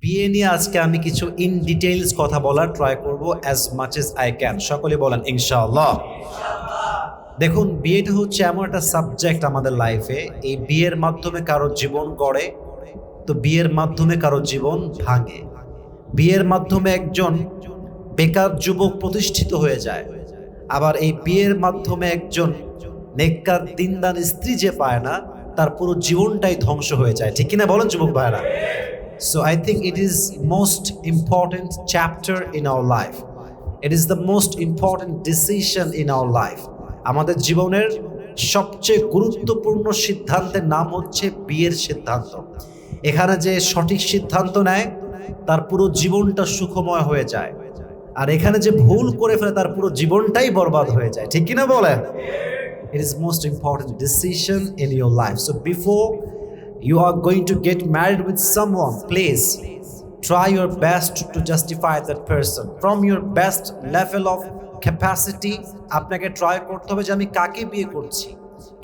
বিয়ে নিয়ে আজকে আমি কিছু ইন ডিটেইলস কথা বলার ট্রাই করব as much age I can. সকলে বলেন ইনশাআল্লাহ। দেখুন, বিয়েটা হচ্ছে এমন একটা সাবজেক্ট আমাদের লাইফে, এই বিয়ের মাধ্যমে কারো জীবন গড়ে, তো বিয়ের মাধ্যমে কারো জীবন ভাঙে। বিয়ের মাধ্যমে একজন বেকার যুবক প্রতিষ্ঠিত হয়ে যায়, আবার এই বিয়ের মাধ্যমে একজন নেককার দিনদার স্ত্রী যে পায় না, তার পুরো জীবনটাই ধ্বংস হয়ে যায়। ঠিক কিনা বলেন যুবক ভাইরা? So I think it is most important chapter in our life. It is the most important decision in our life. আমাদের জীবনের সবচেয়ে গুরুত্বপূর্ণ সিদ্ধান্তের নাম হচ্ছে বিয়ের সিদ্ধান্ত। এখানে যে সঠিক সিদ্ধান্ত নেয় তার পুরো জীবনটা সুখময় হয়ে যায়, আর এখানে যে ভুল করে ফেলে তার পুরো জীবনটাই বরবাদ হয়ে যায়। ঠিক কিনা বলেন? It is most important decision in your life. So before you are going to get married with someone, please try your best to justify that person from your best level of capacity. আপনাকে try করতে হবে যে আমি কাকে বিয়ে করছি,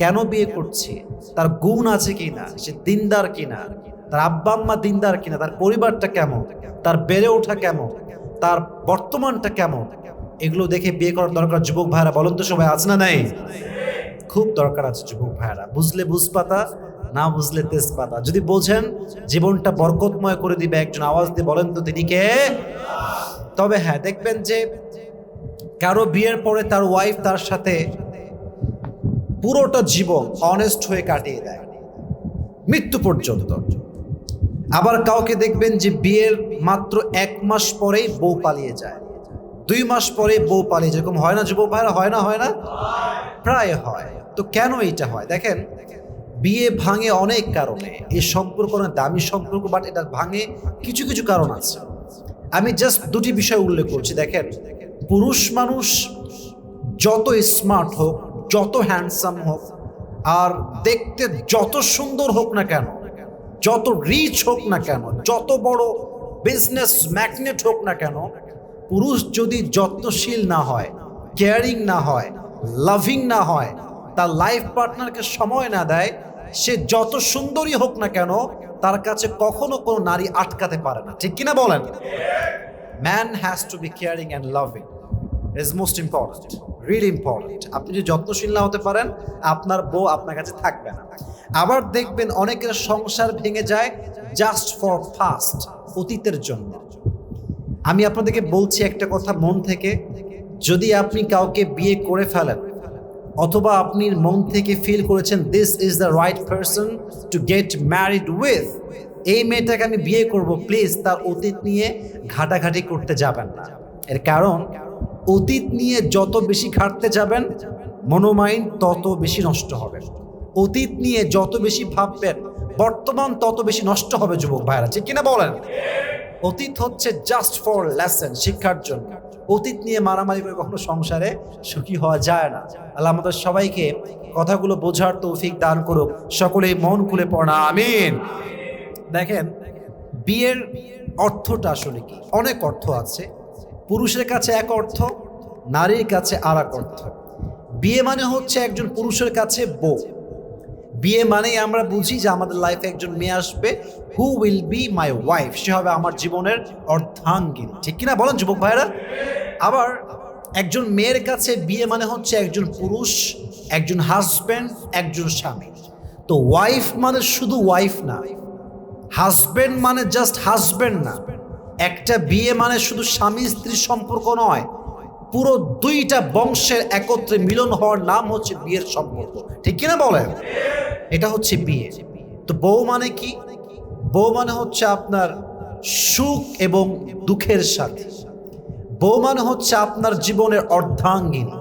কেন বিয়ে করছি, তার গুণ আছে কিনা, সে দিনদার কিনা, তার আব্বা আম্মা দিনদার কিনা, তার পরিবারটা কেমন, তার বেড়ে ওঠা কেমন, তার বর্তমানটা কেমন, এগুলো দেখে বিয়ে করার দরকার। যুবক ভাইরা বলুন তো, সবাই আছে না নাই? খুব দরকার আছে যুবক ভাইরা। বুঝলে বুঝপাতা, না বুঝলে তেজপাতা। যদি বোঝেন জীবনটা বরকতময় করে দিবে, একজন আওয়াজ দিয়ে বলেন তো তিনি কে? তবে হ্যাঁ, দেখবেন যে কারো বিয়ের পরে তার ওয়াইফ তার সাথে পুরোটা জীবন অনেস্ট হয়ে কাটিয়ে দেয়, মৃত্যু পর্যন্ত। আবার কাউকে দেখবেন যে বিয়ের মাত্র 1 মাস পরেই বউ পালিয়ে যায়, 2 মাস পরে বউ পালিয়ে যায়। এরকম হয় না যুবক ভাইরা? হয় না? প্রায় হয়। তো কেন এইটা হয়? দেখেন, বিয়ে ভাঙে অনেক কারণে। এই সম্পর্ক অনেক দামি সম্পর্ক, বাট এটা ভাঙে কিছু কিছু কারণ আছে। আমি জাস্ট 2টি বিষয় উল্লেখ করছি। দেখেন, পুরুষ মানুষ যত স্মার্ট হোক, যত হ্যান্ডসাম হোক, আর দেখতে যত সুন্দর হোক না কেন, যত রিচ হোক না কেন, যত বড় বিজনেস ম্যাগনেট হোক না কেন, পুরুষ যদি যত্নশীল না হয়, কেয়ারিং না হয়, লাভিং না হয়, তার লাইফ পার্টনারকে সময় না দেয়, সে যত সুন্দরী হোক না কেন, তার কাছে কখনো কোনো নারী আটকাতে পারে না। ঠিক কিনা বলেন? Man has to be caring and loving. It is most important, really important. আপনি যদি যত্নশীল না হতে পারেন, আপনার বউ আপনার কাছে থাকবে না। আবার দেখবেন অনেকের সংসার ভেঙে যায় জাস্ট ফর ফাস্ট, অতীতের জন্য। আমি আপনাদেরকে বলছি একটা কথা মন থেকে, যদি আপনি কাউকে বিয়ে করে ফেলেন, অথবা আপনি মন থেকে ফিল করেছেন this is the right person to get married with, এই মেয়েটাকে আমি বিয়ে করব, প্লিজ তার অতীত নিয়ে ঘাটাঘাটি করতে যাবেন না। এর কারণ, অতীত নিয়ে যত বেশি ঘাটতে যাবেন, মনোমাইন্ড তত বেশি নষ্ট হবে। অতীত নিয়ে যত বেশি ভাববেন, বর্তমান তত বেশি নষ্ট হবে যুবক ভাইরা। ঠিক কিনা বলেন? অতীত হচ্ছে জাস্ট ফর লেসন, শিক্ষার জন্য। অতীত নিয়ে মারামারি করে কখনো সংসারে সুখী হওয়া যায় না। আল্লাহ আমাদের সবাইকে কথাগুলো বোঝার তৌফিক দান করুক। সকলেই মন খুলে পড়া আমিন। দেখেন, বিয়ের অর্থটা আসলে কি? অনেক অর্থ আছে। পুরুষের কাছে এক অর্থ, নারীর কাছে আর এক অর্থ। বিয়ে মানে হচ্ছে একজন পুরুষের কাছে বউ। বিয়ে মানেই আমরা বুঝি যে আমাদের লাইফে একজন মেয়ে আসবে, who will be my wife, সে হবে আমার জীবনের অর্ধাঙ্গিনী। ঠিক কিনা বলেন যুবক ভাইরা? আবার একজন মেয়ের কাছে বিয়ে মানে হচ্ছে একজন পুরুষ, একজন হাজব্যান্ড, একজন স্বামী। তো ওয়াইফ মানে শুধু ওয়াইফ না, হাজব্যান্ড মানে জাস্ট হাজব্যান্ড না, একটা বিয়ে মানে শুধু স্বামী স্ত্রীর সম্পর্ক নয়, পুরো 2টা বংশের একত্রে মিলন হওয়ার নাম হচ্ছে বিয়ের সম্পর্ক। ঠিক কিনা বলেন? এটা হচ্ছে বিয়ে। তো বউ মানে কি? বউ মানে হচ্ছে আপনার সুখ এবং দুঃখের সাথে। বউ মানে হচ্ছে আপনার জীবনের অর্ধাঙ্গিনী।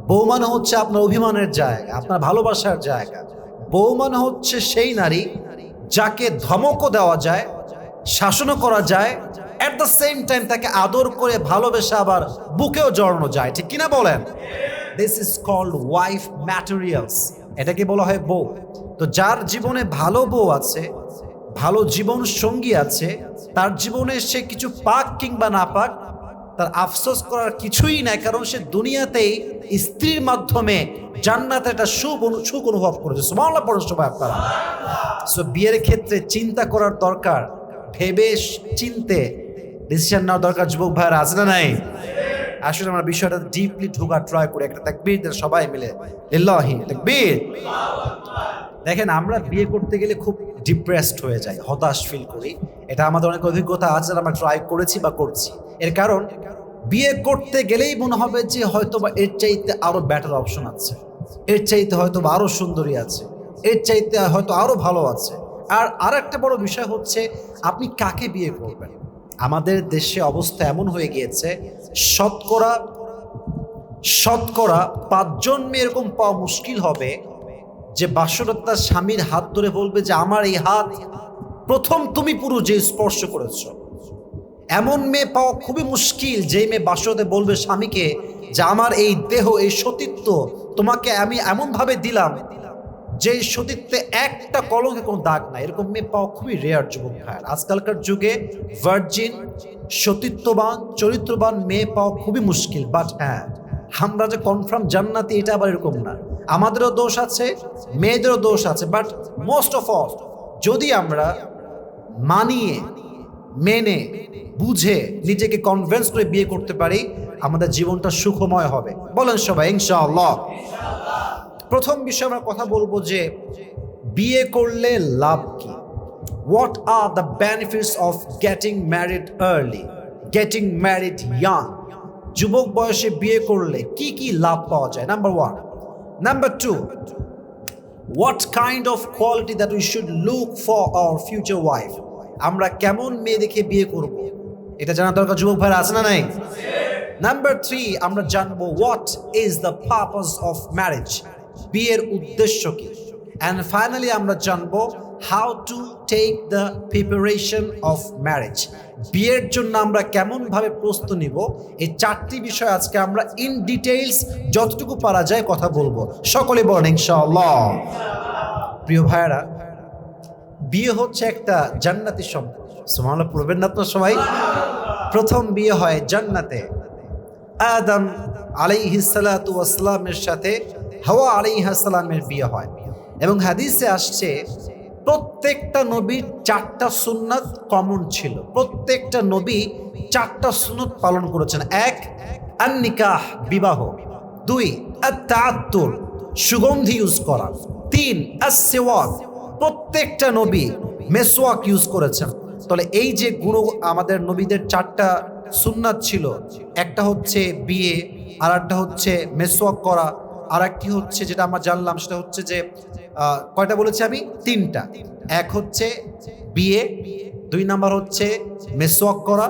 বউ মানে হচ্ছে আপনার অভিমানের জায়গা, আপনার ভালোবাসার জায়গা। বউ মানে হচ্ছে সেই নারী যাকে ধমকও দেওয়া যায়, শাসনও করা যায়, অ্যাট দ্য সেম টাইম তাকে আদর করে ভালোবেসে আবার বুকেও জড়ানো যায়। ঠিক কিনা বলেন? This is called wife materials. এটাকে বলা হয় বউ। তো যার জীবনে ভালো বউ আছে, ভালো জীবন সঙ্গী আছে, তার জীবনে সে কিছু পাক কিংবা না পাক, তার আফসোস করার কিছুই নাই, কারণ সে দুনিয়াতেই স্ত্রীর মাধ্যমে জান্নাতে একটা সুখ অনুভব করেছে। সুবহানাল্লাহ পড়ুন সবাই আপনারা। সো বিয়ের ক্ষেত্রে চিন্তা করার দরকার, ভেবে চিনতে ডিসিশন নেওয়ার দরকার যুবক ভাইরা, আছে না নাই? আসলে আমরা বিষয়টা ডিপলি ঢোকা ট্রাই করি। একটা তাকবীর দেন সবাই মিলে, লিল্লাহি তাকবীর। দেখেন, আমরা বিয়ে করতে গেলে খুব ডিপ্রেসড হয়ে যাই, হতাশ ফিল করি। এটা আমাদের অনেক অভিজ্ঞতা আছে, আমরা ট্রাই করেছি বা করছি। এর কারণ বিয়ে করতে গেলেই মনে হবে যে হয়তো বা এর চাইতে আরো বেটার অপশন আছে, এর চাইতে হয়তো বা আরো সুন্দরী আছে, এর চাইতে হয়তো আরো ভালো আছে। আর একটা বড় বিষয় হচ্ছে আপনি কাকে বিয়ে করবেন। আমাদের দেশে অবস্থা এমন হয়ে গিয়েছে, শতকরা 5জন মেয়ে এরকম পাওয়া মুশকিল হবে যে বাসরাত তার স্বামীর হাত ধরে বলবে যে আমার এই হাত প্রথম তুমি পুরো যে স্পর্শ করেছো। এমন মেয়ে পাওয়া খুবই মুশকিল যে মেয়ে বাসরাতে বলবে স্বামীকে যে আমার এই দেহ, এই সতীত্ব তোমাকে আমি এমন ভাবে দিলাম যে সতীত্বে একটা কলঙ্কে কোনো দাগ নাই। এরকম মেয়ে পাওয়া খুবই রেয়ার যুবক ভাইয়ার। আজকালকার যুগে ভার্জিন, সতীত্ববান, চরিত্রবান মেয়ে পাওয়া খুবই মুশকিল। বাট হ্যাঁ, আমরা যে কনফার্ম জান্নাতি এটা আবার এরকম না। আমাদেরও দোষ আছে, মেয়েদেরও দোষ আছে। বাট মোস্ট অফ অল যদি আমরা মানিয়ে, মেনে, বুঝে, নিজেকে কনভিন্স করে বিয়ে করতে পারি, আমাদের জীবনটা সুখময় হবে। বলেন সবাই ইনশাআল্লাহ। প্রথম বিষয় আমরা কথা বলবো যে বিয়ে করলে লাভ কি। What are the benefits of getting married early, getting married young. যুবক বয়সে বিয়ে করলে কি কি লাভ পাওয়া যায়, number 1। Number 2, what kind of quality that we should look for our future wife. আমরা কেমন মেয়ে দেখে বিয়ে করব, এটা জানা দরকার যুবক ভাইরা, আছে না নাই? নাম্বার 3, আমরা জানবো what is the purpose of marriage, বিয়ের উদ্দেশ্য কি। অ্যান্ড ফাইনালি আমরা জানবো how to take the preparation of marriage, বিয়ের জন্য আমরা কেমন ভাবে প্রস্তুতি নিব। এই 4টি বিষয় আজকে আমরা ইন ডিটেইলস যতটুকু পারা যায় কথা বলবো। সকলে বলেন ইনশাআল্লাহ। প্রিয় ভাইরা, বিয়ে হচ্ছে একটা জান্নাতি সম্পর্ক। সুবহানাল্লাহ পড়বেন না তো সবাই? প্রথম বিয়ে হয় জান্নাতে। আদম আলাইহিস সালাতু ওয়াস সালামের সাথে হাওয়া আলাইহিস সালামের বিয়ে হয়। এবং হাদিসে আসছে প্রত্যেকটা নবীর 4টা সুন্নাত কমন ছিল। প্রত্যেকটা নবী 4টা সুন্নাত পালন করেছেন। 1, আন-নিকাহ, বিবাহ। 2, আত-তাআত্তুর, সুগন্ধি ইউজ করা। 3, আস-সিওয়াক, প্রত্যেকটা নবী মেসওয়াক ইউজ করেছেন। তাহলে এই যে গুণ আমাদের নবীদের 4টা সুন্নাত ছিল, একটা হচ্ছে বিয়ে, আর একটা হচ্ছে মেসওয়াক করা, আর একটি হচ্ছে যেটা আমরা জানলাম সেটা হচ্ছে যে কয়টা বলেছি আমি? 3টা। এক হচ্ছে বিয়ে, 2 নাম্বার হচ্ছে মেসওয়াক করা,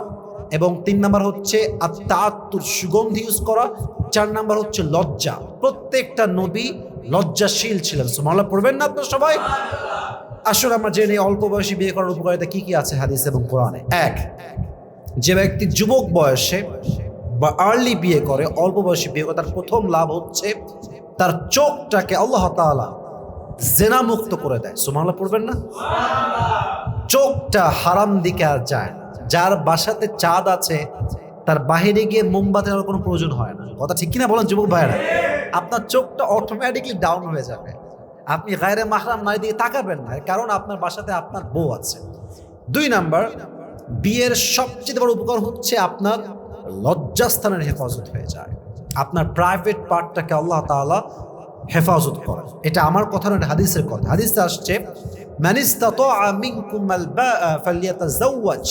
এবং 3 নাম্বার হচ্ছে আত-তাআত্তুর, সুগন্ধি ইউজ করা। 4 নাম্বার হচ্ছে লজ্জা। প্রত্যেকটা নবী লজ্জাশীল ছিলেন। সুবহানাল্লাহ পড়বেন না আপনারা সবাই? আসলে আমরা জেনে অল্প বয়সে বিয়ে করার উপকারিতা কি কি আছে হাদিস এবং কোরআনে। 1, যে ব্যক্তি যুবক বয়সে বা আর্লি বিয়ে করে, অল্প বয়সে বিয়ে করে, তার প্রথম লাভ হচ্ছে তার চোখটাকে আল্লাহ তাআলা জেনা মুক্ত করে দেয়। সুবহানাল্লাহ পড়বেন না? চোখটা হারাম দিকে আর যায় না। যার বাসাতে চাঁদ আছে তার বাহিরে গিয়ে মোমবাতি আর কোনো প্রয়োজন হয় না। কথা ঠিক কিনা বলেন যুবক ভাইয়েরা? আপনার চোখটা অটোমেটিকলি ডাউন হয়ে যাবে, আপনি গায়রে মাহরাম নারী দিকে তাকাবেন না, কারণ আপনার বাসাতে আপনার বউ আছে। 2 নাম্বার, বিয়ের সবচেয়ে বড় উপকার হচ্ছে আপনার লজ্জাস্থানের হেফাজত হয়ে যায়। আপনার প্রাইভেট পার্টটাকে আল্লাহ তাআলা হেফাজত করে। এটা আমার কথা না, হাদিসের কথা। হাদিসে আসছে মান ইসতাতাআ মিনকুমাল বাআ ফালইয়াতাযাওয়াজ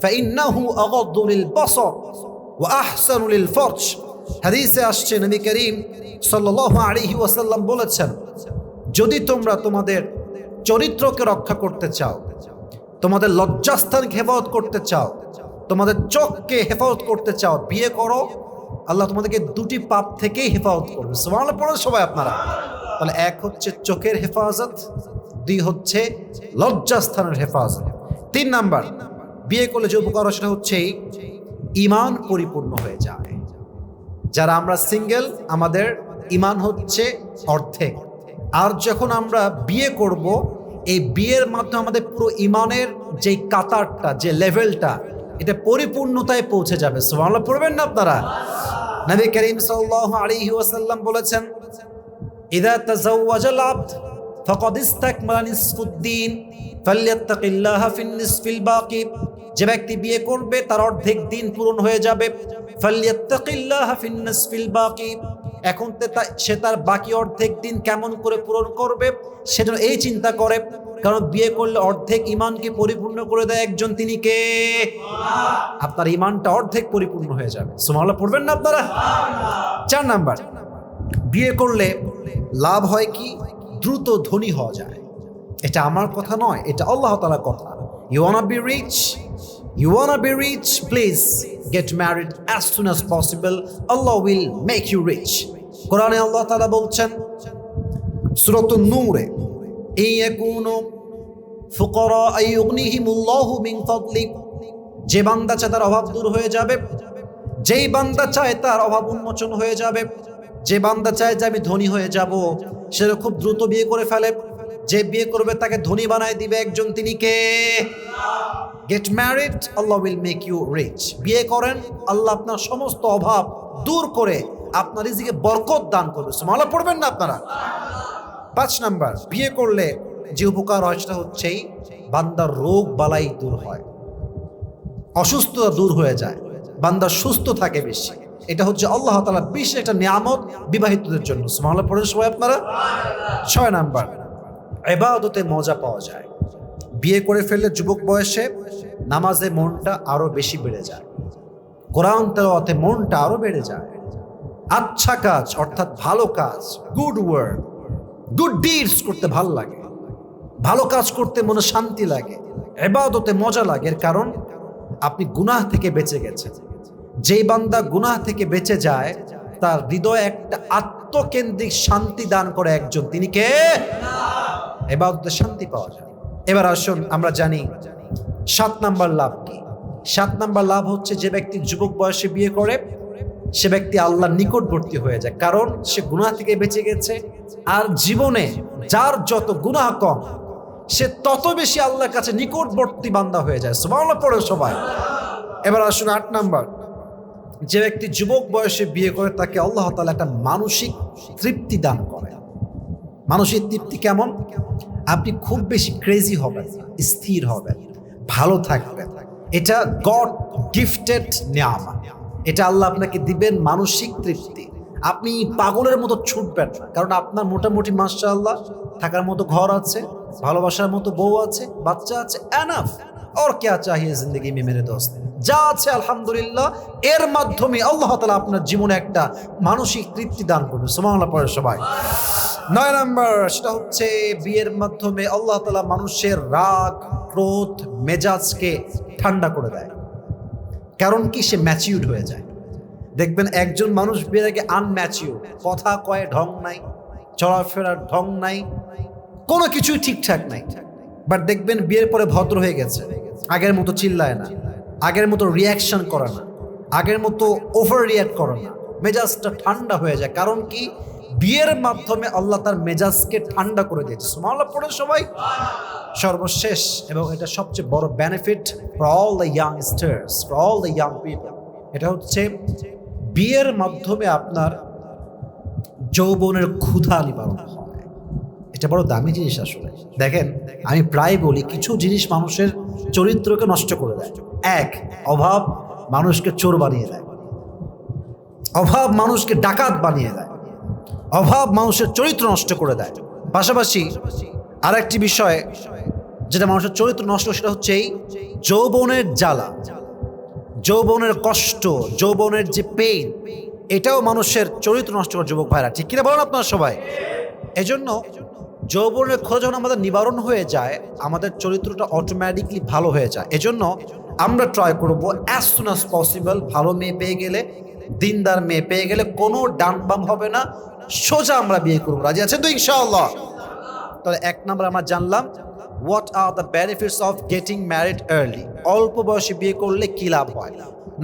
ফাইন্নাহু আগাদ্দু লিল বাসার ওয়া আহসানু লিল ফারজ। হাদিসে আসছে নবী করিম সাল্লাল্লাহু আলাইহি ওয়াসাল্লাম বলেছেন, যদি তোমরা তোমাদের চরিত্রকে রক্ষা করতে চাও, তোমাদের লজ্জাস্থানকে হেফাজত করতে চাও, তোমাদের চোখকে হেফাজত করতে চাও, বিয়ে করো। আল্লাহ তোমাদেরকে 2টি পাপ থেকেই হেফাজত করবে। সুবহানাল্লাহ পড়েন সবাই আপনারা। তাহলে 1 হচ্ছে চোখের হেফাজত, 2 হচ্ছে লজ্জাস্থানের হেফাজত। 3 নাম্বার, বিয়ে করলে যে উপকার সেটা হচ্ছে ঈমান পরিপূর্ণ হয়ে যায়। যারা আমরা সিঙ্গেল, আমাদের ঈমান হচ্ছে অর্ধেক। আর যখন আমরা বিয়ে করব, এই বিয়ের মাধ্যমে আমাদের পুরো ঈমানের যে কাতারটা, যে লেভেলটা, এটা পরিপূর্ণতায় পৌঁছে যাবে। সুবহানাল্লাহ পড়বেন না আপনারা? নবী করিম সাল্লাল্লাহু আলাইহি ওয়াসাল্লাম বলেছেন, ইযা তাযাওয়াজাল আবদ ফাকাদ ইসতাকমালা নিসফুদ্দীন ফালইয়াত্তাকিল্লাহা ফিন নিসফিল বাকি, যে ব্যক্তি বিয়ে করবে তার অর্ধেক দিন পূরণ হয়ে যাবে। ফালইয়াত্তাকিল্লাহা ফিন নিসফিল বাকি, এখন সে তার বাকি অর্ধেক দিন কেমন করে পূরণ করবে সেটা এই চিন্তা করে, কারণ বিয়ে করলে অর্ধেক ইমানকে পরিপূর্ণ করে দেয় একজন, তিনি কে? আপনার ইমানটা অর্ধেক পরিপূর্ণ হয়ে যাবে। সুবহানাল্লাহ পড়বেন না আপনারা? 4 নাম্বার, বিয়ে করলে লাভ হয় কি? দ্রুত ধনী হওয়া যায়। এটা আমার কথা নয়, এটা আল্লাহ তাআলার কথা। You wanna be rich? You wanna be rich? Please get married as soon as possible. Allah will make you rich. কোরআনে আল্লাহ তাআলা বলছেন সূরাতুন নূরে, ইয়াকুনু ফুকারা আইয়ুগনিহিমুল্লাহু মিন ফাদলি, যে বান্দা চায় তার অভাব দূর হয়ে যাবে, যেই বান্দা চায় তার অভাব উন্মোচন হয়ে যাবে, যে বান্দা চায় যে আমি ধনী হয়ে যাব, সে খুব দ্রুত বিয়ে করে ফেলে। যে বিয়ে করবে তাকে ধনী বানায় দিবে একজন, তিনি কে? Get married, Allah will make you rich. বিয়ে করেন, আল্লাহ আপনার সমস্ত অভাব দূর করে আপনার রিজিকে বরকত দান করবে। সুবহানাল্লাহ পড়বেন না আপনারা? 5 নাম্বার, বিয়ে করলে যে উপকার হয় সেটা হচ্ছে বান্দার রোগ বালাই দূর হয়, অসুস্থতা দূর হয়ে যায়, বান্দা সুস্থ থাকে বেশি। এটা হচ্ছে আল্লাহ তাআলা বিশেষ একটা নিয়ামত বিবাহিতদের জন্য। সুবহানাল্লাহ পড়েন সবাই আপনারা? 6 নাম্বার, ইবাদতে মজা পাওয়া যায়। বিয়ে করে ফেললে যুবক বয়সে নামাজে মনটা আরো বেশি বেড়ে যায়, কোরআন তেলাওয়াতে মনটা আরো বেড়ে যায়, আচ্ছা কাজ অর্থাৎ ভালো কাজ, গুড ওয়ার্ক, গুড ডিডস করতে ভালো লাগে, ভালো কাজ করতে মনে শান্তি লাগে, ইবাদতে মজা লাগে। এর কারণ আপনি গুনাহ থেকে বেঁচে গেছেন। যেই বান্দা গুনাহ থেকে বেঁচে যায় তার হৃদয়ে একটা আত্মকেন্দ্রিক শান্তি দান করে একজন, তিনি কে? ইবাদতে শান্তি পাওয়া যায়। এবার আসুন আমরা জানি 7 নাম্বার লাভ কি। 7 নাম্বার লাভ হচ্ছে যে ব্যক্তি যুবক বয়সে বিয়ে করে সে ব্যক্তি আল্লাহর নিকটবর্তী হয়ে যায়, কারণ সে গুনাহ থেকে বেঁচে গেছে। আর জীবনে যার যত গুনাহ কম সে তত বেশি আল্লাহর কাছে নিকটবর্তী বান্দা হয়ে যায়। সুবহানাল্লাহ পড়ে সবাই। এবার আসুন 8 নাম্বার, যে ব্যক্তি যুবক বয়সে বিয়ে করে তাকে আল্লাহ তাআলা একটা মানসিক তৃপ্তি দান করে। মানসিক তৃপ্তি কেমন? আপনি খুব বেশি ক্রেজি হবেন, স্থির হবেন, ভালো থাকবেন। এটা গড গিফটেড নিয়ামত, এটা আল্লাহ আপনাকে দিবেন মানসিক তৃপ্তি। আপনি পাগলের মতো ছুটবেন না, কারণ আপনার মোটামুটি মাশাআল্লাহ থাকার মতো ঘর আছে, ভালোবাসার মতো বউ আছে, বাচ্চা আছে, এনাফ। और क्या चाहिए जिंदगी में मेरे दोस्त? যা আছে আলহামদুলিল্লাহ, এর মাধ্যমে আল্লাহ তাআলা আপনার জীবনে একটা মানসিক তৃপ্তি দান করবে। সুবহানাল্লাহ পড়ে সবাই। 9 নাম্বার, সেটা হচ্ছে বিয়ের মাধ্যমে আল্লাহ তাআলা মানুষের রাগ, ক্রোধ, মেজাজকে ঠান্ডা করে দেয়। কারণ কি? সে ম্যাচিউরড হয়ে যায়। দেখবেন একজন মানুষ বিয়ের আগে আনম্যাচিউরড, কথা কয়ে ঢং নাই, চলাফেরার ঢং নাই, কোনো কিছুই ঠিকঠাক নাই। বাট দেখবেন বিয়ের পরে ভদ্র হয়ে গেছে, আগের মতো চিল্লায় না, আগের মতো রিয়াকশন করে না, আগের মতো ওভার রিয়াক্ট করে না, মেজাজটা ঠান্ডা হয়ে যায়। কারণ কি? বিয়ের মাধ্যমে আল্লাহ তার মেজাজকে ঠান্ডা করে দিয়েছে। সুবহানাল্লাহ পড়ে সবাই। সর্বশেষ এবং এটা সবচেয়ে বড় benefit for all the youngsters, for all the young people, এটা হচ্ছে বিয়ের মাধ্যমে আপনার যৌবনের ক্ষুধা নিবারণ হয়। এটা বড় দামি জিনিস আসলে। দেখেন, আমি প্রায় বলি কিছু জিনিস মানুষের চরিত্রকে নষ্ট করে দেয়। 1, অভাব মানুষকে চোর বানিয়ে দেয়, অভাব মানুষকে ডাকাত বানিয়ে দেয়, অভাব মানুষের চরিত্র নষ্ট করে দেয়। পাশাপাশি আরেকটি বিষয় যেটা মানুষের চরিত্র নষ্ট, সেটা হচ্ছে এই যৌবনের জ্বালা, যৌবনের কষ্ট, যৌবনের যে পেইন, এটাও মানুষের চরিত্র নষ্ট করে। যুবক ভাইরা, ঠিক কিনা বলেন আপনারা সবাই? এজন্য যৌবনের ক্ষোধ যখন আমাদের নিবারণ হয়ে যায়, আমাদের চরিত্রটা অটোমেটিকলি ভালো হয়ে যায়। এজন্য আমরা ট্রাই করব অ্যাজ সুন অ্যাজ পসিবল, ভালো মেয়ে পেয়ে গেলে, দিনদার মেয়ে পেয়ে গেলে কোনো ডান বাম হবে না, সোজা আমরা বিয়ে করবো। রাজি আছেন তো ইনশাআল্লাহ? তাহলে 1 নাম্বার আমরা জানলাম what are the benefits of getting married early, অল্প বয়সে বিয়ে করলে কি লাভ হয়।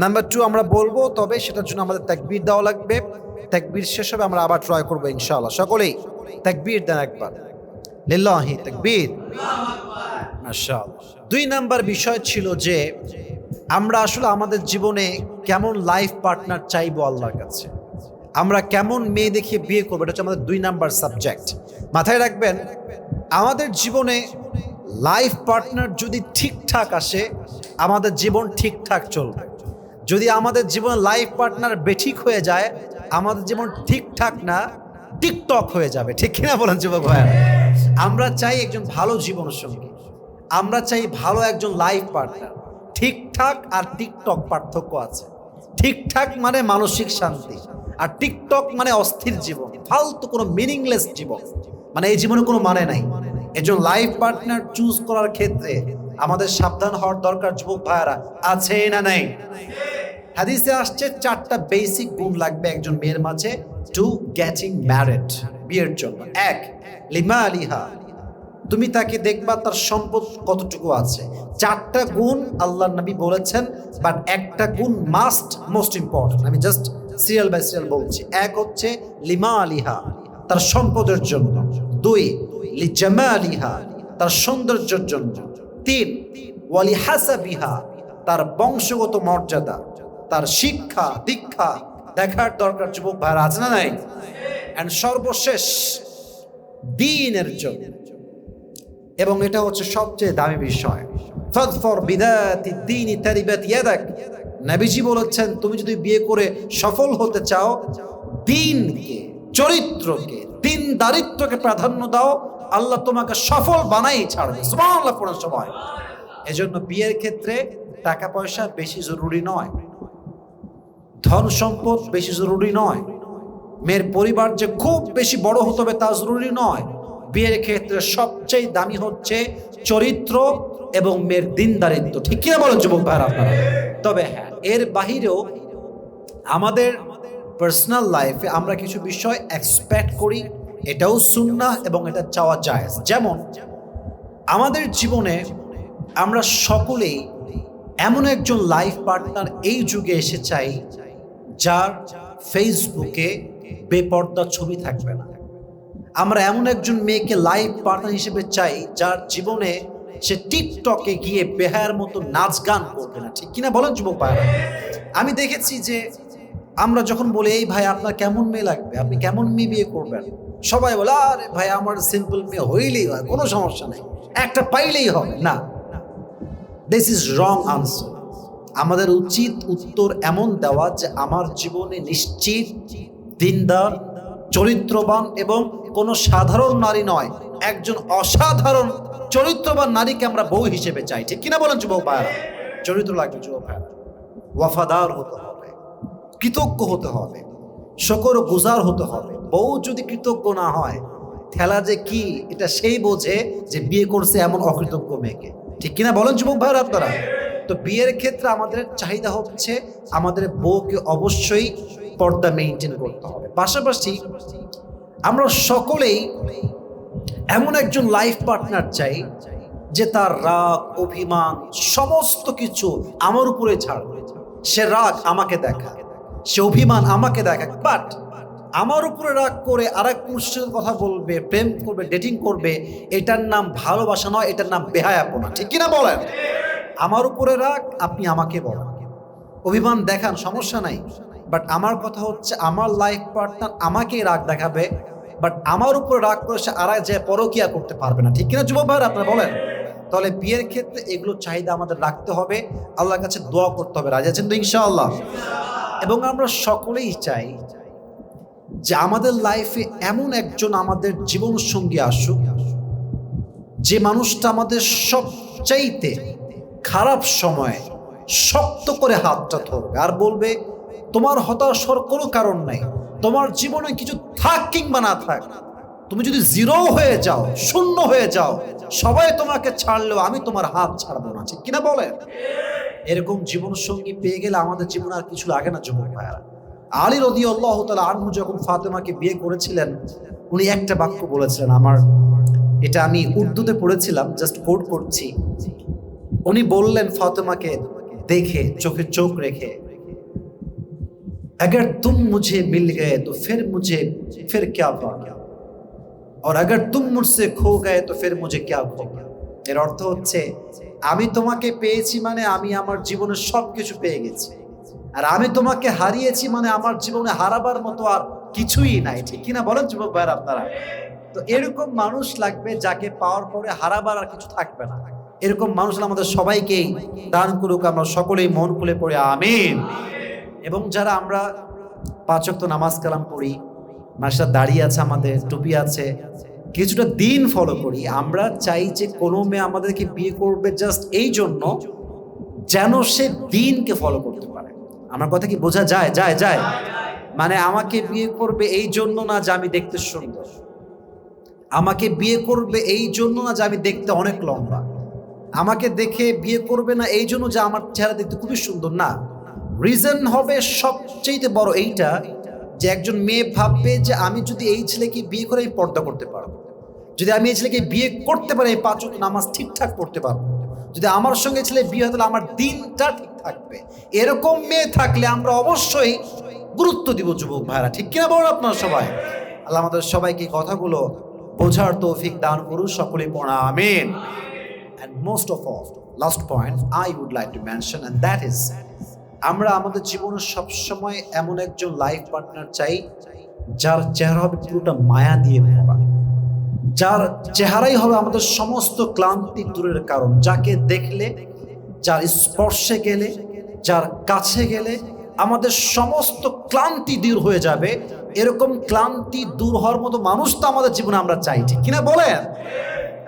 নাম্বার 2 আমরা বলবো, তবে সেটার জন্য আমাদের তাকবীর দেওয়া লাগবে। তাকবীর শেষ হবে, আমরা আবার ট্রাই করবো ইনশাআল্লাহ। সকলেই তাকবীর দেন একবার, লিল্লাহি তাকবীর, মাশাআল্লাহ। 2 নাম্বার বিষয় ছিল যে আমরা আসলে আমাদের জীবনে কেমন লাইফ পার্টনার চাইবো আল্লাহর কাছে, আমরা কেমন মেয়ে দেখিয়ে বিয়ে করবো, এটা হচ্ছে আমাদের 2 নাম্বার সাবজেক্ট। মাথায় রাখবেন, আমাদের জীবনে লাইফ পার্টনার যদি ঠিকঠাক আসে আমাদের জীবন ঠিকঠাক চলবে। যদি আমাদের জীবনে লাইফ পার্টনার বেঠিক হয়ে যায় আমাদের জীবন ঠিকঠাক না টিকটক হয়ে যাবে। ঠিক কিনা বলেন যুবক ভাইয়া? আমরা চাই একজন ভালো জীবন সঙ্গী, আমরা চাই ভালো একজন লাইফ পার্টনার। ঠিকঠাক আর টিকটক পার্থক্য আছে। ঠিকঠাক মানে মানসিক শান্তি, আর টিকটক মানে অস্থির জীবন, ফালতু কোনো মিনিংলেস জীবন, মানে এই জীবনে কোনো মানে নাই। একজন লাইফ পার্টনার চুজ করার ক্ষেত্রে আমাদের সাবধান হওয়ার দরকার যুবক ভাইয়ারা, আছে না নাই? হাদিসে আসছে 4টা বেসিক গুণ লাগবে একজন মেয়ের মাঝে টু গেটিং ম্যারিড, বিয়ের জন্য। 1, লিমা আলিহা, তুমি তাকে দেখবা তার সম্পদ কতটুকু আছে। 4টা গুণ আল্লাহর নবী বলেছেন, বাট একটা গুণ মাস্ট, মোস্ট ইম্পর্টেন্ট। আমি জাস্ট সিরিয়াল বাই সিরিয়াল বলছি। 1 হচ্ছে লিমা আলিহা, তার সম্পদের জন্য। 2, লিজামালিহা, তার সৌন্দর্যের জন্য। 3, ওয়ালি হাসাবিহা, তার বংশগত মর্যাদা, তার শিক্ষা দীক্ষা দেখার দরকার যুবক ভাইরা, আছে না নাই? এন্ড সর্বশেষ দ্বীনের জন্য, এবং এটা হচ্ছে সবচেয়ে দামি বিষয়। ফাযফর বিযাতি দ্বীনি তারিবাত ইয়াদাক, নবীজি বলেছেন তুমি যদি বিয়ে করে সফল হতে চাও দ্বীনকে, চরিত্রকে, দ্বীনদারিত্বকে প্রাধান্য দাও, আল্লাহ তোমাকে সফল বানাই ছাড়বে। সুবহানাল্লাহ পড়ার সময়। এজন্য বিয়ের ক্ষেত্রে টাকা পয়সা বেশি জরুরি নয়, ধন সম্পদ বেশি জরুরি নয়, মেয়ের পরিবার যে খুব বেশি বড় হতে হবে তা জরুরি নয়। বিয়ের ক্ষেত্রে সবচেয়ে দামি হচ্ছে চরিত্র এবং মেয়ের দ্বীনদারিত্ব। ঠিক কিনা বলেন যুবক ভাইরা আপনারা? তবে হ্যাঁ, এর বাহিরেও আমাদের পার্সোনাল লাইফে আমরা কিছু বিষয় এক্সপেক্ট করি, এটাও সুন্নাহ এবং এটা চাওয়া জায়েজ। যেমন আমাদের জীবনে আমরা সকলেই এমন একজন লাইফ পার্টনার এই যুগে এসে চাই যার ফেসবুকে বেপর্দা ছবি থাকবে না। আমরা এমন একজন মেয়েকে লাইফ পার্টনার হিসেবে চাই যার জীবনে সে টিকটকে গিয়ে বেহায়ার মতো নাচ গান করবে না। ঠিক কিনা বলেন যুবক ভাইরা? আমি দেখেছি যে আমরা যখন বলি এই ভাই আপনার কেমন মেয়ে লাগবে, আপনি কেমন মেয়ে বিয়ে করবেন, সবাই বলে আরে ভাই আমার সিম্পল মেয়ে হইলেই হয়, কোনো সমস্যা নেই, একটা পাইলেই হবে। না, দিস ইজ রং আনসার। আমাদের উচিত উত্তর এমন দেওয়া যে আমার জীবনে নিশ্চিত দিনদার, চরিত্রবান এবং কোনো সাধারণ নারী নয়, একজন অসাধারণ চরিত্রবান নারীকে আমরা বউ হিসেবে চাই। ঠিক কিনা বলেন যুবক ভাইরা? চরিত্র লাগবে যুবক ভাইরা, ওয়াফাদার হতে হবে, কৃতজ্ঞ হতে হবে, শকর গুজার হতে হবে। বউ যদি কৃতজ্ঞ না হয় ঠেলা যে কি এটা সেই বোঝে যে বিয়ে করছে এমন অকৃতজ্ঞ মেয়েকে। ঠিক কিনা বলেন যুবক ভাইরা আপনারা? তো বিয়ের ক্ষেত্রে আমাদের চাহিদা হচ্ছে আমাদের বউকে অবশ্যই পর্দা মেইনটেইন করতে হবে। পাশাপাশি আমরা সকলেই এমন একজন লাইফ পার্টনার চাই যে তার রাগ অভিমান সমস্ত কিছু আমার উপরে ছাড়বে। সে রাগ আমাকে দেখায়, সে অভিমান আমাকে দেখায়, বাট আমার উপরে রাগ করে আরেক পুরুষের কথা বলবে, প্রেম করবে, ডেটিং করবে, এটার নাম ভালোবাসা নয়, এটার নাম বেহায়াপনা। ঠিক কিনা বলেন? আমার উপরে রাগ, আপনি আমাকে বলেন, অভিমান দেখান, সমস্যা নাই, বাট আমার কথা হচ্ছে আমার লাইফ পার্টনার আমাকেই রাগ দেখাবে, বাট আমার উপরে রাগ করে সে আর যে পরকিয়া করতে পারবে না। ঠিক কিনা যুবক ভাইরা আপনারা বলেন? তাহলে বিয়ের ক্ষেত্রে এগুলো চাহিদা আমাদের রাখতে হবে, আল্লাহর কাছে দোয়া করতে হবে। রাজি আছেন তো ইনশাআল্লাহ? এবং আমরা সকলেই চাই যে আমাদের লাইফে এমন একজন আমাদের জীবন সঙ্গী আসুক যে মানুষটা আমাদের সবচাইতে খারাপ সময়ে শক্ত করে হাতটা ধরবে আর বলবে তোমার হতাশার কোনো কারণ নাই, তোমার জীবনে কিছু থাক কিংবা না থাক, তুমি যদি জিরো হয়ে যাও, শূন্য হয়ে যাও, সবাই তোমাকে ছাড়লেও আমি তোমার হাত ছাড়বো না। ঠিক কিনা বলেন? এরকম জীবন সঙ্গী পেয়ে গেলে আমাদের জীবন আর কিছু লাগে না যুবক ভাইয়ারা। আলী রাদিয়াল্লাহু তাআলা আনহু যখন ফাতেমাকে বিয়ে করেছিলেন উনি একটা বাক্য বলেছিলেন, আমার এটা আমি উর্দুতে পড়েছিলাম, জাস্ট কোট করছি। উনি বললেন ফাতেমাকে দেখে, চোখে চোখ রেখে, अगर तुम मुझे मिल गए तो फिर क्या पाओगे और अगर तुम मुझसे खो गए तो फिर मुझे क्या खोगे। এর অর্থ হচ্ছে আমি তোমাকে পেয়েছি মানে আমি আমার জীবনের সবকিছু পেয়ে গেছি, আর আমি তোমাকে হারিয়েছি মানে আমার জীবনে হারাবার মতো আর কিছুই নাই। ঠিক কিনা বলেন যুবক ভাইরা আপনারা? তো এরকম মানুষ লাগবে যাকে পাওয়ার পরে হারাবার আর কিছু থাকবে না। এরকম মানুষ আমাদের সবাইকেই দান করুক, আমরা সকলেই মন খুলে পড়ে আমিন। এবং যারা আমরা 5 ওয়াক্ত নামাজ কালাম পড়ি, মাসা দাড়ি আছে, আমাদের টুপি আছে, কিছুটা দিন ফলো করি, আমরা চাই যে কোনো মেয়ে আমাদেরকে বিয়ে করবে জাস্ট এই জন্য যেন সে দিনকে ফলো করতে পারে। আমার কথা কি বোঝা যায়? যায় যায় মানে আমাকে বিয়ে করবে এই জন্য না যে আমি দেখতে সুন্দর, আমাকে বিয়ে করবে এই জন্য না যে আমি দেখতে অনেক লম্বা, আমাকে দেখে বিয়ে করবে না এই জন্য যে আমার চেহারা দেখতে খুবই সুন্দর, না। রিজন হবে সবচেয়ে বড় এইটা যে একজন মেয়ে ভাববে যে আমি যদি এই ছেলেকে বিয়ে করে পর্দা করতে পারবো, যদি আমি এই ছেলেকে বিয়ে করতে পারি 5 ওয়াক্ত নামাজ ঠিকঠাক পড়তে পারবো, যদি আমার সঙ্গে ছেলে বিয়ে হতে আমার দিনটা ঠিক থাকবে। এরকম মেয়ে থাকলে আমরা অবশ্যই গুরুত্ব দিব যুবক ভাইরা, ঠিক কিনা বলুন আপনারা সবাই? আল্লাহ আমাদের সবাইকে কথাগুলো বোঝার তৌফিক দান করুন, সকলে পড়া আমিন। And most of all, last point I would like to mention, and that is আমরা আমাদের জীবনে সবসময় এমন একজন লাইফ পার্টনার চাই যার চেহারা হবে পুরোটা মায়া দিয়ে ভরা, যার চেহারাই হবে আমাদের সমস্ত ক্লান্তি দূরের কারণ, যাকে দেখলে, যার স্পর্শে গেলে, যার কাছে গেলে আমাদের সমস্ত ক্লান্তি দূর হয়ে যাবে। এরকম ক্লান্তি দূর হওয়ার মতো মানুষ তো আমাদের জীবনে আমরা চাই, ঠিক কিনা বলেন?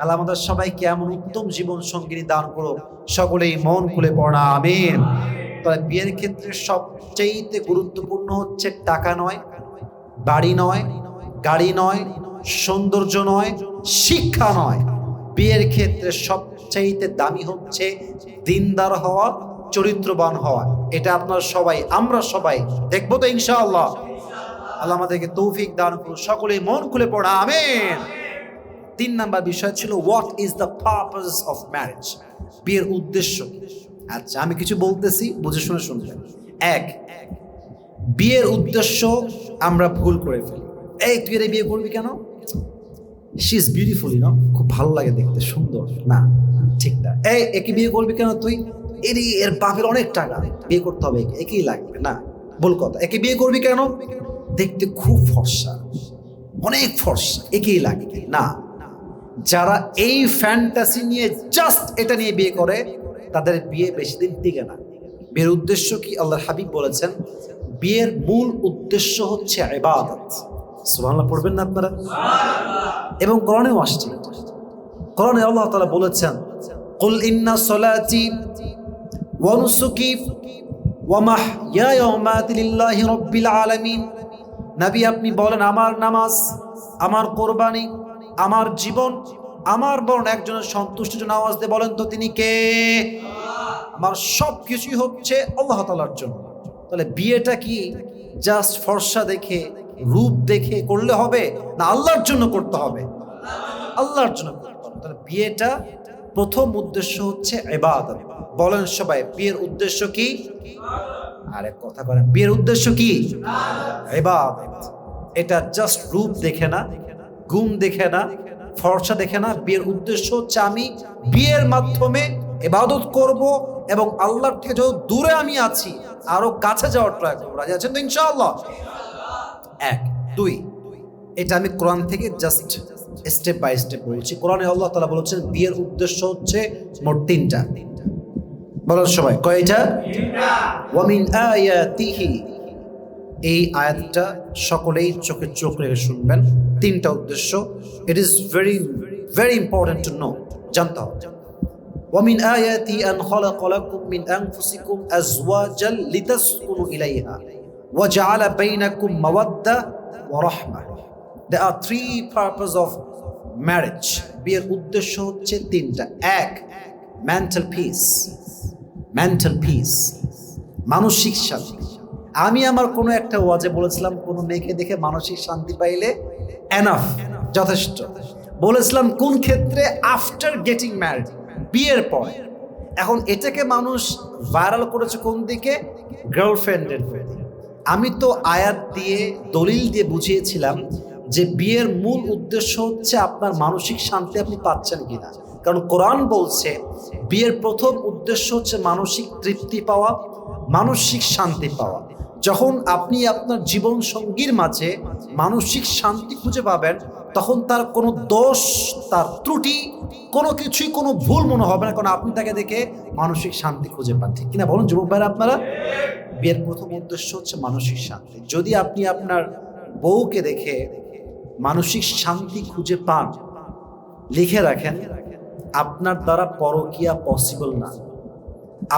আল্লাহ আমাদের সবাইকে এমন উত্তম জীবন সঙ্গিনী দান করো, সকলেই মন খুলে পড়া আমিন। তবে বিয়ের ক্ষেত্রে সবচেয়ে গুরুত্বপূর্ণ হচ্ছে টাকা নয়, বাড়ি নয়, গাড়ি নয়, সৌন্দর্য নয়, শিক্ষা নয়। বিয়ের ক্ষেত্রে সবচেয়ে দামি হচ্ছে দিনদার হওয়া, চরিত্রবান হওয়া। এটা আপনার সবাই, আমরা সবাই দেখবো তো ইনশাআল্লাহ। আল্লাহ আমাদেরকে তৌফিক দান করুন, সকলেই মন খুলে পড়া আমিন। 3 নাম্বার বিষয় ছিল what is the purpose of marriage, বিয়ের উদ্দেশ্য। আচ্ছা, আমি কিছু বলতেছি, বুঝে শুনে শুনবেন। 1, বিয়ের উদ্দেশ্য আমরা ভুল করে ফেলি। এই তুই এর বিয়ে করবি কেন? She is beautiful, you know, খুব ভালো লাগে দেখতে, সুন্দর না, ঠিক না। এই একে বিয়ে করবি কেন তুই? এর বাপের অনেক টাকা, বিয়ে করতে হবে, একেই লাগবে না, ভুল কথা। একে বিয়ে করবি কেন? দেখতে খুব ফর্সা, অনেক ফর্সা, একেই লাগবে না। যারা এই ফ্যান্টাসি নিয়ে জাস্ট এটা নিয়ে বিয়ে করে তাদের বিয়ে বেশি দিন টিকে না। বিয়ের উদ্দেশ্য কি? আল্লাহর হাবিব বলেছেন বিয়ের মূল উদ্দেশ্য হচ্ছে ইবাদত। সুবহানাল্লাহ পড়বেন না আপনারা? এবং কোরআনেও আসছে, কোরআনে আল্লাহ তাআলা বলেছেন কুল ইন্না সলাতি ওয়া নুসুকি ওয়া মাহইয়ায়া ওয়া মামাতি লিল্লাহি রাব্বিল আলামিন। নবী আপনি বলেন আমার নামাজ, আমার কোরবানি, আমার জীবন, আমার বরং একজনের সন্তুষ্টির জন্য আওয়াজ দিয়ে বলেন তো তিনি কে? আমার সব কিছুই হচ্ছে আল্লাহ তাআলার জন্য। তাহলে বিয়েটা কি জাস্ট ফর্সা দেখে, রূপ দেখে করলে হবে না আল্লাহর জন্য করতে হবে? আল্লাহর জন্য করতে হবে। তাহলে বিয়েটা প্রথম উদ্দেশ্য হচ্ছে ইবাদত। বলেন সবাই, বিয়ের উদ্দেশ্য কি? আরে কথা বলেন, বিয়ের উদ্দেশ্য কি? ইবাদত। এটা জাস্ট রূপ দেখে না, গুণ দেখে না, ফর্সা দেখে না। বিয়ের উদ্দেশ্য হচ্ছে আমি বিয়ের মাধ্যমে ইবাদত করব এবং আল্লাহর থেকে যত দূরে আমি আছি আরো কাছে যাওয়ার ট্রাই করব। রাজি আছেন তো ইনশাআল্লাহ? 1, 2, এটা আমি কোরআন থেকে জাস্ট স্টেপ বাই স্টেপ বলছি। কোরআনে আল্লাহ তাআলা বলেছেন বিয়ের উদ্দেশ্য হচ্ছে মোট 3টা। বলেন সবাই, কয়টা? 3টা। ওয়া মিন আয়াতিহি, এই আয়াতটা সকলেই চোখে চোখ রেখে শুনবেন। 3টা উদ্দেশ্য। It is very very important to know, জানতে হবে। ওয়া মিন আয়াতি আন খালাকা লাকুম মিন আনফুসিকুম আজওয়াজাল লিতাসকুনু ইলাইহা ওয়া জাআলা বাইনাকুম মাওয়াদ্দা ওয়া রাহমা। There are 3 purpose of marriage. বিয়ের উদ্দেশ্য হচ্ছে 3টা। 1, মেন্টাল পিস, মেন্টাল পিস, মানসিক শান্তি। আমি আমার কোনো একটা ওয়াজে বলেছিলাম কোনো মেয়েকে দেখে মানসিক শান্তি পাইলে এনাফ, যথেষ্ট। বলেছিলাম কোন ক্ষেত্রে? আফটার গেটিং ম্যারিড, বিয়ের পর। এখন এটাকে মানুষ ভাইরাল করেছে কোন দিকে? গার্লফ্রেন্ডের প্রতি। আমি তো আয়াত দিয়ে, দলিল দিয়ে বুঝিয়েছিলাম যে বিয়ের মূল উদ্দেশ্য হচ্ছে আপনার মানসিক শান্তি আপনি পাচ্ছেন কিনা। কারণ কোরআন বলছে বিয়ের প্রথম উদ্দেশ্য হচ্ছে মানসিক তৃপ্তি পাওয়া, মানসিক শান্তি পাওয়া। যখন আপনি আপনার জীবন সঙ্গীর মাঝে মানসিক শান্তি খুঁজে পাবেন তখন তার কোনো দোষ, তার ত্রুটি, কোনো কিছুই কোনো ভুল মনে হবে না, কারণ আপনি তাকে দেখে মানসিক শান্তি খুঁজে পান। ঠিক কিনা বলুন যুবক ভাইরা আপনারা? বিয়ের প্রথম উদ্দেশ্য হচ্ছে মানসিক শান্তি। যদি আপনি আপনার বউকে দেখে মানসিক শান্তি খুঁজে পান, লিখে রাখেন, আপনার দ্বারা পরকীয়া পসিবল না,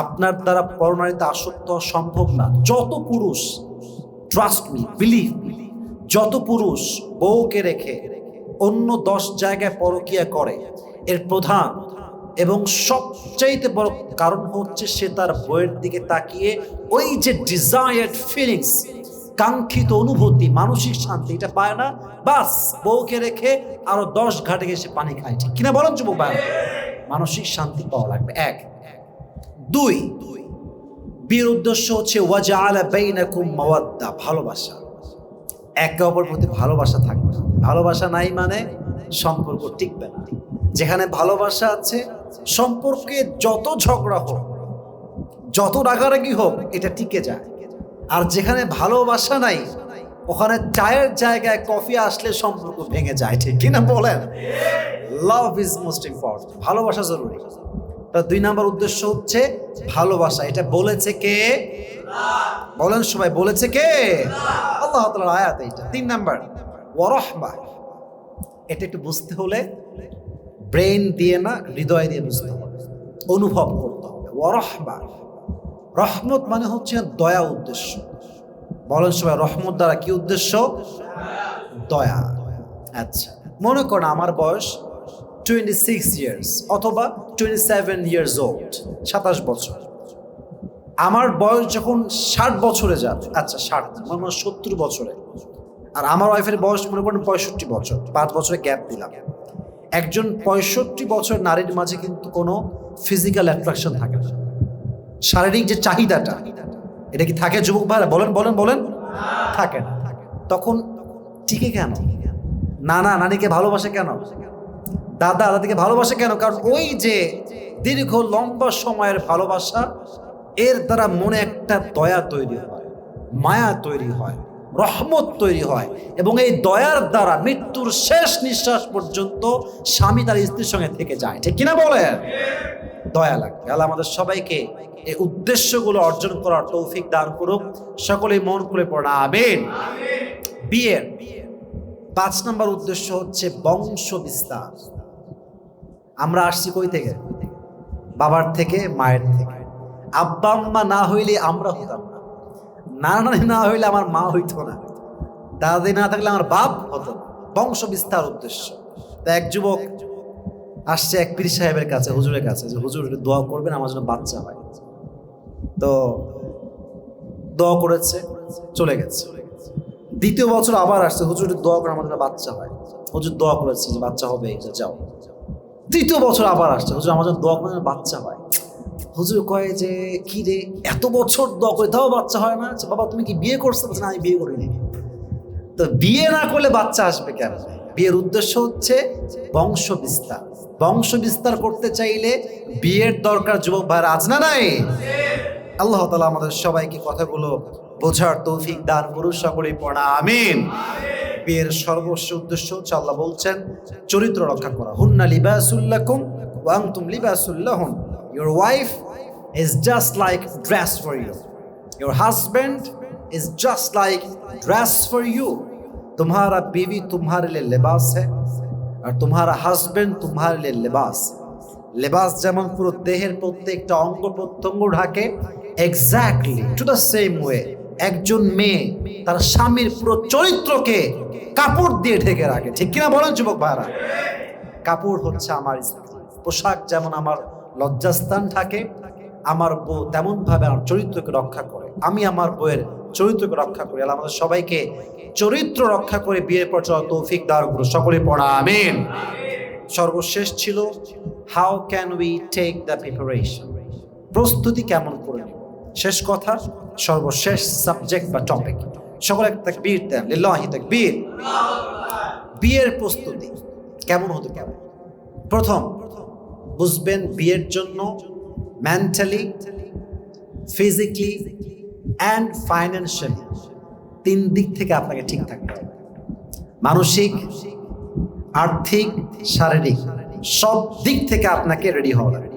আপনার দ্বারা পরনারীতে আসক্ত হওয়া সম্ভব না। যত পুরুষ, ট্রাস্ট মি, বিলিভ মি, যত পুরুষ বউকে রেখে অন্য 10 জায়গায় পরকীয়া করে, এর প্রধান এবং সবচাইতে বড় কারণ হচ্ছে সে তার বউয়ের দিকে তাকিয়ে ওই যে ডিজায়ার্ড ফিলিংস, কাঙ্ক্ষিত অনুভূতি, মানসিক শান্তি এটা পায় না। বাস বউকে রেখে আরো 10 ঘাটে গিয়ে সে পানি খায়। ঠিক কিনা বলেন যুবক ভাই? মানসিক শান্তি পাওয়া লাগবে। 1। 2, বিয়ের উদ্দেশ্য হচ্ছে ওয়াজআলা বাইনাকুম মাওয়াদ্দা, ভালোবাসা। একে অপরের প্রতি ভালোবাসা থাকবে। ভালোবাসা নাই মানে সম্পর্ক টিকবে না। যেখানে ভালোবাসা আছে, সম্পর্কে যত ঝগড়া হোক, যত রাগারাগি হোক, এটা টিকে যায়। আর যেখানে ভালোবাসা নাই, ওখানে চায়ের জায়গায় কফি আসলে সম্পর্ক ভেঙে যায়। ঠিক কিনা বলেন? লাভ ইজ মোস্ট ইম্পর্টেন্ট, ভালোবাসা জরুরি। 2 নম্বর উদ্দেশ্য হচ্ছে ভালোবাসা। এটা বলেছে কে? বলেন সবাই, বলেছে কে? আল্লাহ তাআলার আয়াত এটা। 3 নম্বর ওয়ারাহমা। এটা একটু বুঝতে হলে ব্রেন দিয়ে না, হৃদয় দিয়ে বুঝতে হবে, অনুভব করতে হবে। ওয়ারাহমা, রহমত মানে হচ্ছে দয়া উদ্দেশ্য। বলেন সবাই, রহমত দ্বারা কি উদ্দেশ্য? দয়া। আচ্ছা, মনে করেন আমার বয়স 26 ইয়ার্স অথবা 27 ইয়ার্স ওল্ড, 27 বছর। আমার বয়স যখন 60 বছরে যাবে, আচ্ছা 60 মানে 70 বছরে, আর আমার ওয়াইফের বয়স মনে করেন 65 বছর, 5 বছরের গ্যাপ দিলাম। একজন 65 বছর নারীর মাঝে কিন্তু কোনো ফিজিক্যাল অ্যাট্রাকশন থাকে না, শারীরিক যে চাহিদাটা, এটা কি থাকে যুবক ভাইরা? বলেন বলেন বলেন। থাকে না। তখন টিকে কেন? নানা নানিকে ভালোবাসে কেন? দাদা দাদিকে ভালোবাসে কেন? কারণ ওই যে দীর্ঘ লম্বা সময়ের ভালোবাসা, এর দ্বারা মনে একটা দয়া তৈরি হয়, মায়া তৈরি হয়, রহমত তৈরি হয়, এবং এই দয়ার দ্বারা মৃত্যুর শেষ নিঃশ্বাস পর্যন্ত স্বামী তার স্ত্রীর সঙ্গে থেকে যায়। ঠিক কিনা বলেন? দয়া লাগবে। আল্লাহ আমাদের সবাইকে এই উদ্দেশ্যগুলো অর্জন করার তৌফিক দান করুক। সকলেই মন খুলে পড়া আমিন। বিয়ের 5 নম্বর উদ্দেশ্য হচ্ছে বংশ বিস্তার। আমরা আসছি কই থেকে? বাবার থেকে, মায়ের থেকে। আব্বা আম্মা না হইলে আমরা হতাম না, নানা নানি না হইলে আমার মা হইতো না, দাদি না থাকলে আমার বাপ হতো না। বংশ বিস্তার উদ্দেশ্য। তা এক যুবক আসছে এক পীর সাহেবের কাছে, হুজুরের কাছে, যে হুজুর দোয়া করবেন আমার জন্য বাচ্চা হয়। তো দোয়া করেছে, চলে গেছে। 2য় বছর আবার আসছে, হুজুর দোয়া করে আমার জন্য বাচ্চা হয়। হুজুর দোয়া করেছে যে বাচ্চা হবে, যাও। 3য় বছর আবার আসছে, হুজুর আমার জন্য দোয়া করে বাচ্চা হয়। হুজুর কয় যে কি রে, এত বছর দোয়া করে তাও বাচ্চা হয় না? বাবা তুমি কি বিয়ে করছো? না, আমি বিয়ে করিনি। তো বিয়ে না করলে বাচ্চা আসবে কেন? বিয়ের উদ্দেশ্য হচ্ছে বংশ বিস্তার। বংশ বিস্তার করতে চাইলে বিয়ের দরকার। যুবক ভাইরা আজ না নাই? আল্লাহ তাআলা আমাদের সবাইকে কথাগুলো বোঝার তৌফিক দান করুন। সকলেই পড়া আমিন। বিয়ের সর্বস্ব উদ্দেশ্য হচ্ছে, আল্লাহ বলছেন, চরিত্র রক্ষা করা। হুন্না লিবাসুল লাকুম ওয়া আনতুম লিবাসুল লাহুন। Your wife is just like dress for you. Your husband is just like dress for you. तुम्हारा बीवी तुम्हारे लिए लिबास है और तुम्हारा हस्बैंड तुम्हारे लिए लिबास। लिबास যেমন পুরো দেহের প্রত্যেকটা অঙ্গ প্রত্যঙ্গ ঢাকে, exactly to the same way একজন মেয়ে তার স্বামীর পুরো চরিত্রকে কাপড় দিয়ে ঢেকে রাখে। ঠিক কিনা বলেন যুবক ভাইরা? কাপড় হচ্ছে আমার স্ত্রী। পোশাক যেমন আমার লজ্জাস্থান থাকে, আমার বউ তেমন ভাবে আমার চরিত্রকে রক্ষা করে। আমি আমার বউয়ের চরিত্রকে রক্ষা করি। আল্লাহ আমাদের সবাইকে চরিত্র রক্ষা করে বিয়ের পর চলার তৌফিক দান করুন। সকলে পড়া আমিন। সর্বশেষ ছিল how can we take the preparation, প্রস্তুতি কেমন করে নেব। শেষ কথা, সর্বশেষ সাবজেক্ট বা টপিক। সকলে তাকবীর দেন, লিল্লাহি তাকবীর। বিয়ের প্রস্তুতি কেমন হতে পারে? প্রথম বুঝবেন, বিয়ের জন্য মেন্টালি, ফিজিক্যালি অ্যান্ড ফাইন্যান্সিয়ালি 3 দিক থেকে আপনাকে ঠিক থাকতে হবে। মানসিক, আর্থিক, শারীরিক সব দিক থেকে আপনাকে রেডি হওয়া লাগে।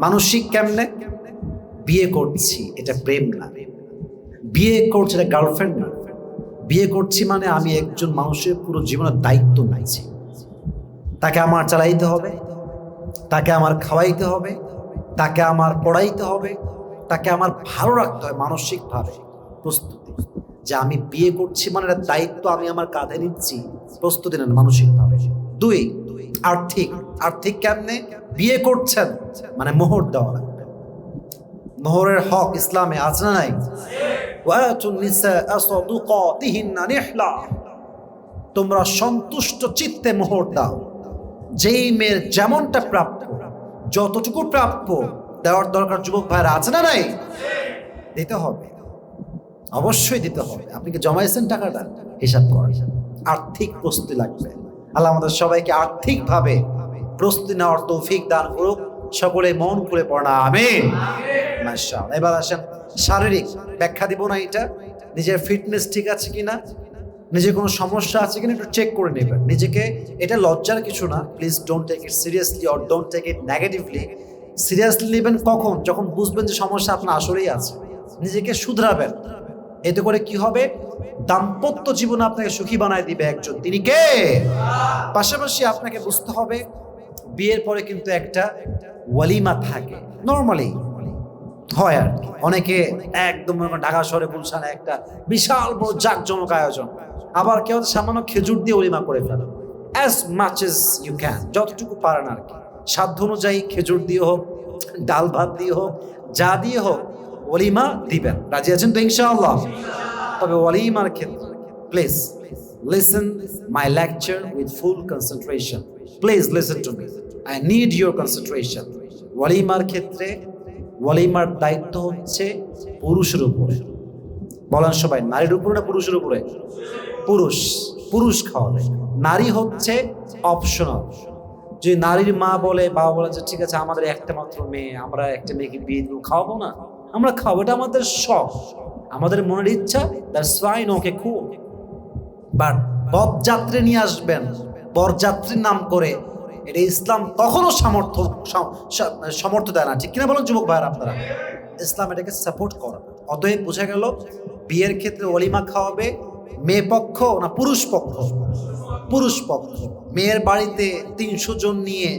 মানসিক কেমনে? বিয়ে করছি এটা প্রেম না, বিয়ে করছি এটা গার্লফ্রেন্ড না। বিয়ে করছি মানে আমি একজন মানুষের পুরো জীবনের দায়িত্ব নিয়েছি। তাকে আমার চালাইতে হবে, তাকে আমার খাওয়াইতে হবে, তাকে আমার পড়াইতে হবে, তাকে আমার ভালো রাখতে হবে মানসিকভাবে। প্রস্তুতি যে আমি বিয়ে করছি মানে একটা দায়িত্ব আমি আমার কাঁধে নিচ্ছি, প্রস্তুতি নেন মানসিকভাবে। দুই, আর্থিক। আর্থিক কেমনে? বিয়ে করছেন মানে মোহর দেওয়া লাগবে। মোহরের হক ইসলামে আছে না নাই? তোমরা সন্তুষ্ট চিত্তে মোহর দাও। যেই মেয়ের যেমনটা প্রাপ্য, যতটুকু প্রাপ্য দেওয়ার দরকার যুবক ভাইরা আছে না নাই? দিতে হবে, অবশ্যই দিতে হবে। আপনি কি জমাইছেন টাকাটা? হিসাব করেন। আর্থিক প্রস্তুতি লাগবে। আল্লাহ আমাদের সবাইকে আর্থিকভাবে প্রস্তুতি নেওয়ার তৌফিক দান করুক। সকলে মন খুলে পড়া আমিন। মাশাআল্লাহ। এবার আসেন শারীরিক। ব্যাখ্যা দিব না এটা, নিজের ফিটনেস ঠিক আছে কিনা, নিজের কোনো সমস্যা আছে কিনা একটু চেক করে নেবেন নিজেকে। এটা লজ্জার কিছু না। Please don't take it seriously or don't take it negatively. Seriously নেবেন কখন? যখন বুঝবেন যে সমস্যা আপনার আসলেই আছে। নিজেকে শুধরাবেন। এতে করে কি হবে? দাম্পত্য জীবন আপনাকে সুখী বানায় দিবে একজন, তিনি কে? পাশাপাশি আপনাকে বুঝতে হবে বিয়ের পরে কিন্তু একটা ওয়ালিমা থাকে, নর্মালি হয় আর কি। অনেকে একদম ঢাকা শহরে গুলশানে একটা বিশাল বড় জাঁকজমক আয়োজন, আবার কেউ সামান্য খেজুর দিয়ে ওলিমা করে ফেলে। As much as you can, যতটুকু পারেন আর কি, সাধ্য অনুযায়ী খেজুর দিয়ে হোক, ডাল ভাত দিয়ে হোক, যা দিয়ে হোক ওলিমা দিবেন। রাজি আছেন তো ইনশাআল্লাহ? তবে ওলিমার ক্ষেত্রে please listen my lecture with full concentration. Please listen to me, I need your concentration. ওলিমার ক্ষেত্রে ওয়ালিমার দায়িত্ব হচ্ছে পুরুষের উপরে। বলেন সবাই, নারীর উপরে না পুরুষের উপরে? পুরুষ, পুরুষ খাওয়াবে। নারী হচ্ছে অপশনাল। যে নারীর মা বলে, বাবা বলে যে ঠিক আছে আমাদের একটা মাত্র মেয়ে, আমরা একটা মেয়েকে বিয়ে দিব, খাওয়াবো না? আমরা খাওয়াবো, এটা আমাদের শখ, আমাদের মনের ইচ্ছা। দ্যাটস ফাইন, ওকে খুব। বাট বরযাত্রী নিয়ে আসবেন বরযাত্রীর নাম করে, এটা ইসলাম কখনো সমর্থ দেয় না। ঠিক কিনা বলুন যুবক ভাইয়ের আপনারা? ইসলাম এটাকে সাপোর্ট করে। অতএব বোঝা গেল বিয়ের ক্ষেত্রে ওলিমা খাওয়াবে মেয়ে পক্ষ না পুরুষ পক্ষ? পুরুষ পক্ষ। মেয়ের বাড়িতে 300 জন নিয়ে,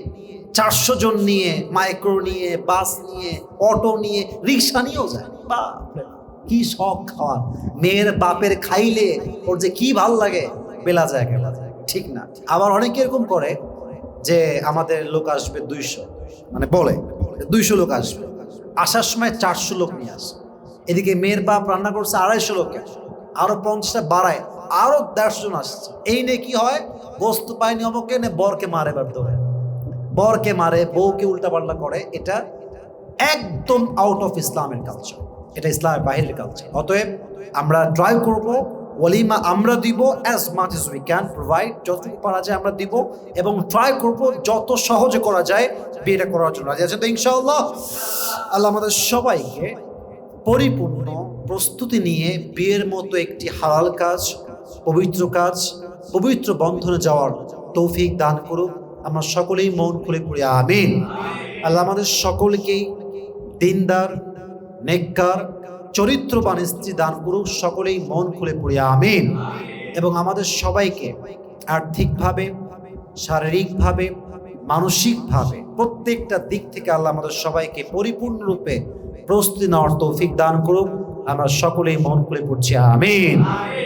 400 জন নিয়ে, মাইক্রো নিয়ে, বাস নিয়ে, অটো নিয়ে, রিক্সা নিয়েও যায়। বাপরে কি শখ খাওয়া! মেয়ের বাপের খাইলে ওর যে কি ভাল লাগে বেলা যায়, ঠিক না? আবার অনেকে এরকম করে যে আমাদের লোক আসবে 200, মানে বলে 200 লোক আসবে, আসার সময় 400 লোক নিয়ে আসে। এদিকে মেয়ের বাপ রান্না করছে 250 লোকে, আরো 50টা বাড়ায়, আরো 150 জন আসছে। এই নিয়ে কি হয়? গোস্ত পায়নি অমুকে নে বরকে মারে, বাধ্য হয় বরকে মারে, বউকে উল্টাপাল্টা করে। এটা একদম আউট অফ ইসলামের কালচার, এটা ইসলামের বাহিরের কালচার। অতএব আমরা ট্রাই করব ওলিমা আমরা দিব as much age we can provide, যতটুকু পারা যায় আমরা দিব, এবং ট্রাই করব যত সহজে করা যায় বিয়েটা করার জন্য। রাজি আছেন তো ইনশাআল্লাহ? আল্লাহ আমাদের সবাইকে পরিপূর্ণ প্রস্তুতি নিয়ে বিয়ের মতো একটি হালাল কাজ, পবিত্র কাজ, পবিত্র বন্ধনে যাওয়ার তৌফিক দান করুক। আমরা সকলেই মন খুলে পড়ি আমিন। আল্লাহ আমাদের সকলকেই দিনদার, নেককার, চরিত্রবান স্ত্রী দান করুক। সকলেই মন খুলে পড়ি আমিন। এবং আমাদের সবাইকে আর্থিকভাবে, শারীরিকভাবে, মানসিকভাবে প্রত্যেকটা দিক থেকে আল্লাহ আমাদের সবাইকে পরিপূর্ণরূপে প্রস্তুতি নেওয়ার তৌফিক দান করুক। আমরা সকলেই মন খুলে পড়ছি আমিন।